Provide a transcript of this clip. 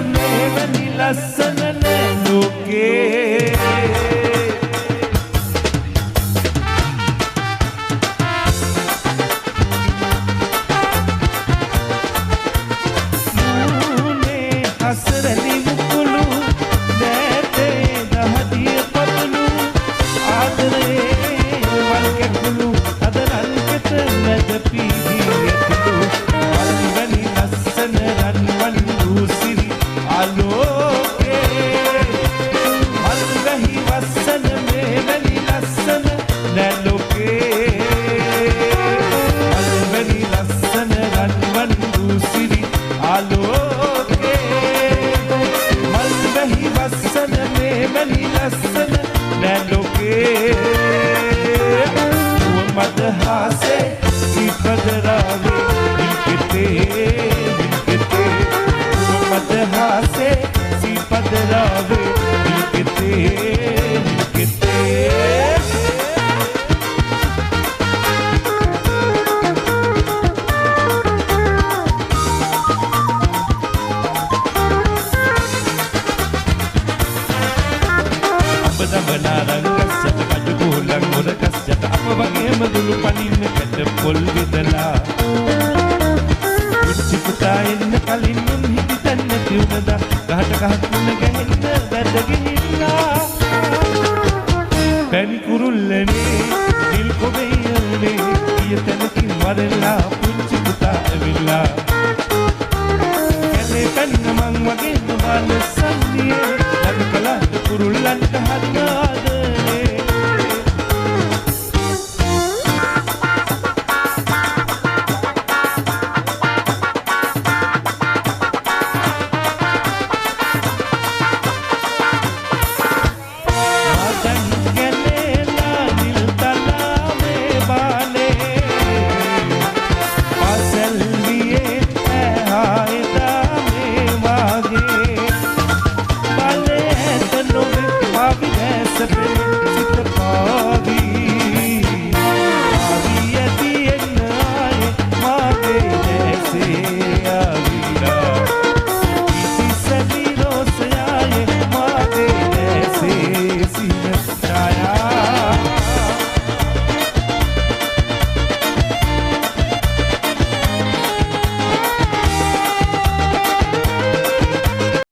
මෙවැනි ලස්සන නෑ ලෝකේ හසරනි මුකුළු දැතේ දහදිය පතුළු ආදරේ වල් කැකුළු අදරල් කෙත මැද පීදී ඇතුළු වල්වැනි ලස්සන රන්වන් දූසිරි ආලෝකේ වල්වැහි වස්සන මෙවැනි ලස්සන නැලෝකේ වල්වැනි ලස්සන රන්වන් දූසිරි ආලෝකේ වස්සන මෙවැනි ලස්සන නැලෝකේ මදහාසේ ඉපදරාවේ විල්කෙතේ මදහාසේ ඉපදරාවේ විල්කෙතේ බනරංගස්සට කජු කුලං මොරකස්සට අප වගේම දුළු පනින්න කැට පොල් විදලා පුංචි පුතා එන්න කලින් උන් හිටිතන් නැති උනදා ගහට ගහක් මුණ ගැහෙන්න වැද ගිහිල්ලා පැණි කුරුල්ලනේ නිල් කොබෙයනේ ඊය තැනකින් වරලා පුංචි පුතා ඇවිල්ලා කැලේ පැන්න මං වගේම වල සන්නියේ ලඟ කලන්ත කුරුල්ලන්ට හරිය